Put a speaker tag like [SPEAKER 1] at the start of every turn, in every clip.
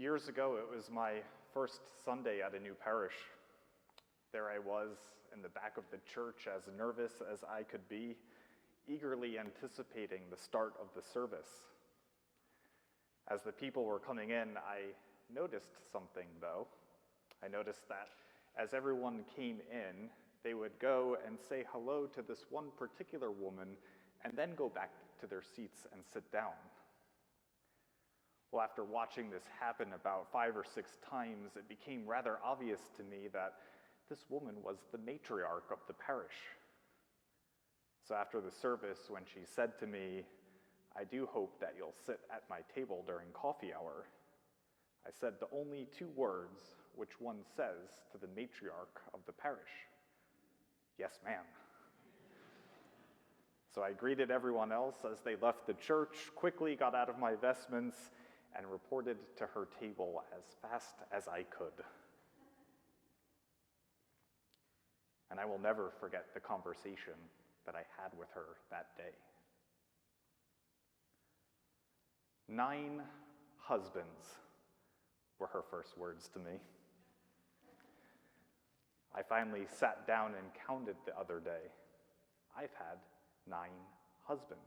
[SPEAKER 1] Years ago, it was my first Sunday at a new parish. There I was in the back of the church, as nervous as I could be, eagerly anticipating the start of the service. As the people were coming in, I noticed something, though. I noticed that as everyone came in, they would go and say hello to this one particular woman and then go back to their seats and sit down. Well, after watching this happen about 5 or 6 times, it became rather obvious to me that this woman was the matriarch of the parish. So after the service, when she said to me, "I do hope that you'll sit at my table during coffee hour," I said the only 2 words which one says to the matriarch of the parish: "Yes, ma'am." So I greeted everyone else as they left the church, quickly got out of my vestments, and reported to her table as fast as I could. And I will never forget the conversation that I had with her that day. 9 husbands were her first words to me. I finally sat down and counted the other day. I've had 9 husbands.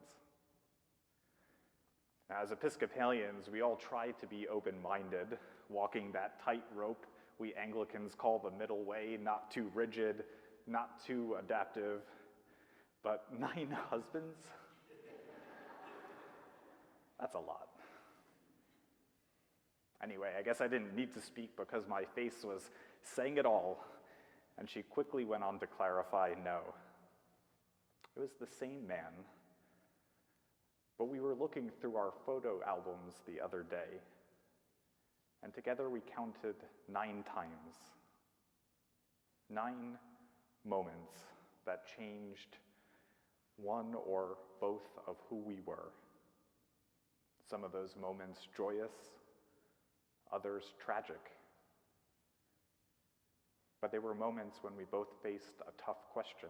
[SPEAKER 1] Now, as Episcopalians, we all try to be open-minded, walking that tightrope we Anglicans call the middle way, not too rigid, not too adaptive. But 9 husbands? That's a lot. Anyway, I guess I didn't need to speak because my face was saying it all, and she quickly went on to clarify, no. It was the same man. But we were looking through our photo albums the other day, and together we counted 9 times. 9 moments that changed one or both of who we were. Some of those moments joyous, others tragic. But they were moments when we both faced a tough question.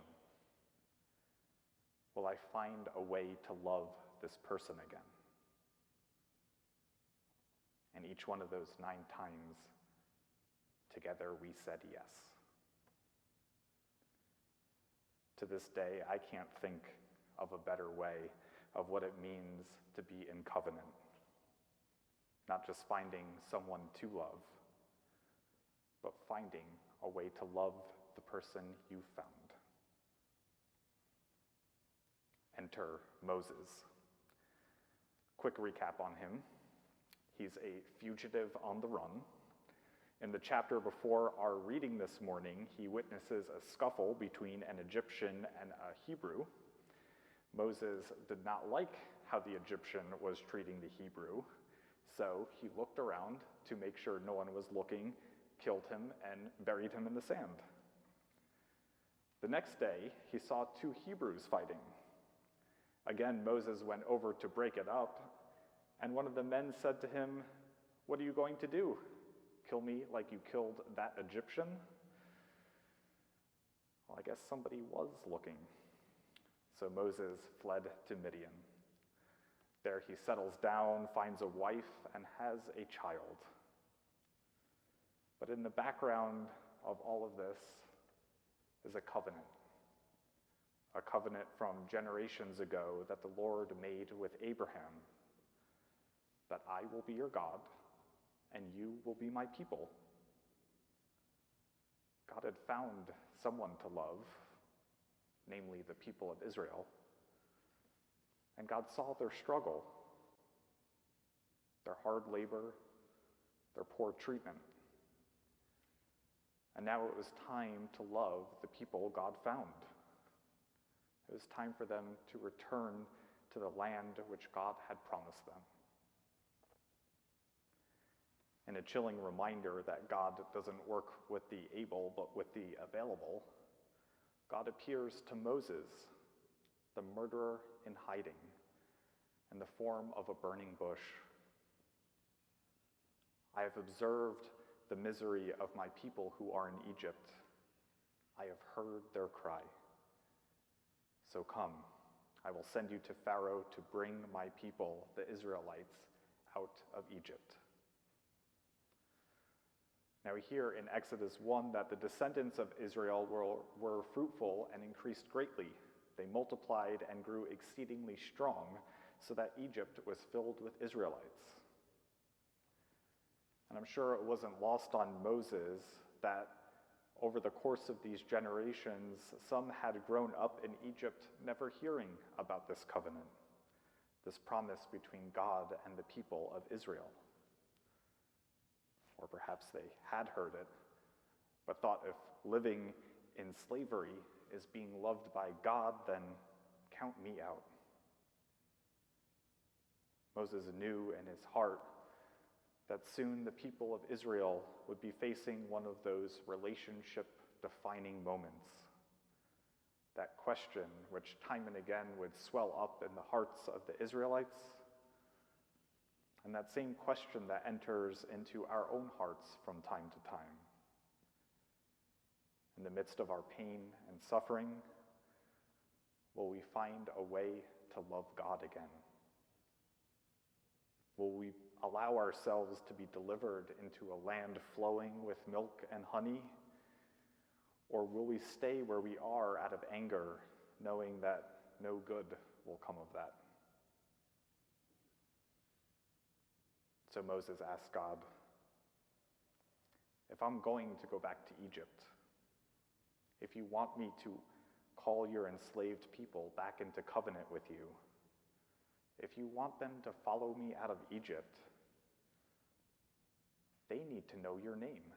[SPEAKER 1] Will I find a way to love this person again? And each one of those 9 times, together we said yes. To this day, I can't think of a better way of what it means to be in covenant. Not just finding someone to love, but finding a way to love the person you found. Enter Moses. Quick recap on him. He's a fugitive on the run. In the chapter before our reading this morning, he witnesses a scuffle between an Egyptian and a Hebrew. Moses did not like how the Egyptian was treating the Hebrew, so he looked around to make sure no one was looking, killed him, and buried him in the sand. The next day, he saw 2 Hebrews fighting. Again, Moses went over to break it up, and one of the men said to him, "What are you going to do? Kill me like you killed that Egyptian?" Well, I guess somebody was looking. So Moses fled to Midian. There he settles down, finds a wife, and has a child. But in the background of all of this is a covenant from generations ago that the Lord made with Abraham, that I will be your God, and you will be my people. God had found someone to love, namely the people of Israel, and God saw their struggle, their hard labor, their poor treatment. And now it was time to love the people God found. It was time for them to return to the land which God had promised them. And a chilling reminder that God doesn't work with the able, but with the available, God appears to Moses, the murderer in hiding, in the form of a burning bush. I have observed the misery of my people who are in Egypt. I have heard their cry. So come, I will send you to Pharaoh to bring my people, the Israelites, out of Egypt. Now we hear in Exodus 1 that the descendants of Israel were fruitful and increased greatly. They multiplied and grew exceedingly strong, so that Egypt was filled with Israelites. And I'm sure it wasn't lost on Moses that over the course of these generations, some had grown up in Egypt never hearing about this covenant, this promise between God and the people of Israel. Or perhaps they had heard it, but thought if living in slavery is being loved by God, then count me out. Moses knew in his heart that soon the people of Israel would be facing one of those relationship-defining moments. That question which time and again would swell up in the hearts of the Israelites, and that same question that enters into our own hearts from time to time. In the midst of our pain and suffering, will we find a way to love God again? Will we allow ourselves to be delivered into a land flowing with milk and honey? Or will we stay where we are out of anger, knowing that no good will come of that? So Moses asked God, if I'm going to go back to Egypt, if you want me to call your enslaved people back into covenant with you, if you want them to follow me out of Egypt, they need to know your name.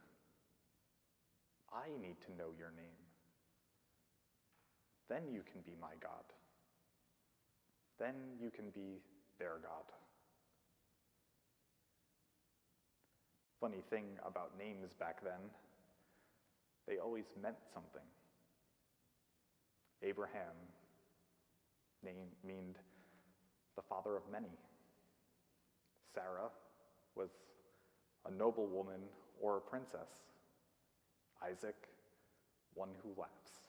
[SPEAKER 1] I need to know your name. Then you can be my God. Then you can be their God. Funny thing about names back then, they always meant something. Abraham meant the father of many. Sarah was a noblewoman or a princess. Isaac, one who laughs.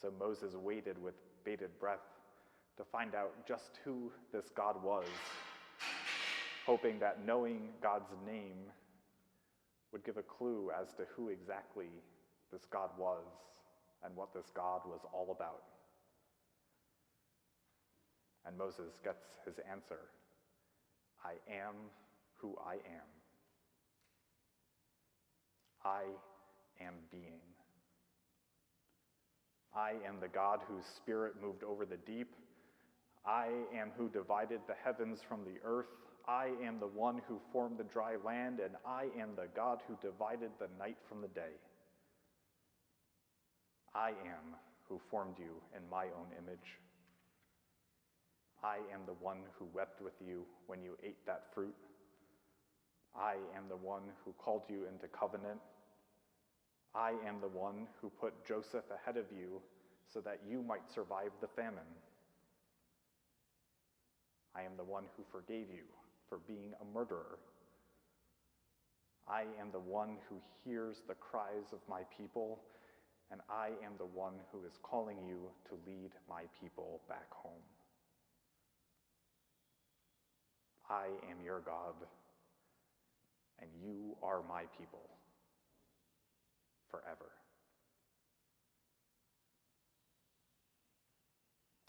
[SPEAKER 1] So Moses waited with bated breath to find out just who this God was, hoping that knowing God's name would give a clue as to who exactly this God was and what this God was all about. And Moses gets his answer. I am who I am. I am being. I am the God whose spirit moved over the deep. I am who divided the heavens from the earth. I am the one who formed the dry land, and I am the God who divided the night from the day. I am who formed you in my own image. I am the one who wept with you when you ate that fruit. I am the one who called you into covenant. I am the one who put Joseph ahead of you so that you might survive the famine. I am the one who forgave you for being a murderer. I am the one who hears the cries of my people, and I am the one who is calling you to lead my people back home. I am your God, and you are my people forever.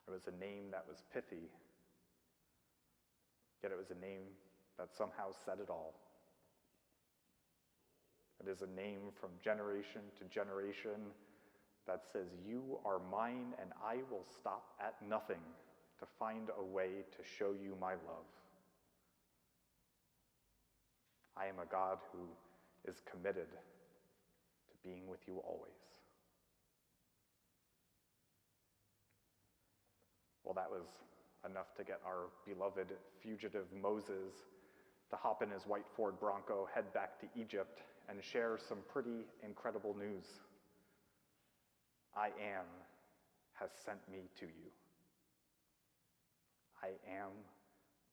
[SPEAKER 1] It was a name that was pithy, yet it was a name that somehow said it all. It is a name from generation to generation that says, you are mine, and I will stop at nothing to find a way to show you my love. I am a God who is committed to being with you always. Well, that was enough to get our beloved fugitive Moses to hop in his white Ford Bronco, head back to Egypt, and share some pretty incredible news. I am has sent me to you. I am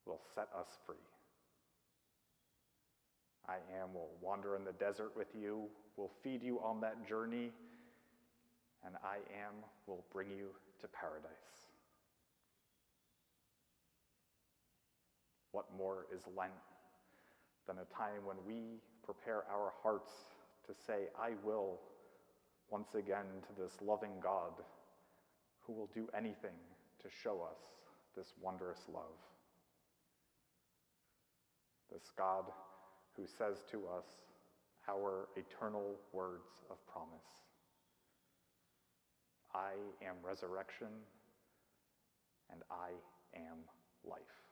[SPEAKER 1] will set us free. I am will wander in the desert with you, will feed you on that journey, and I am will bring you to paradise. What more is Lent than a time when we prepare our hearts to say, I will, once again to this loving God who will do anything to show us this wondrous love. This God who says to us our eternal words of promise. I am resurrection, and I am life.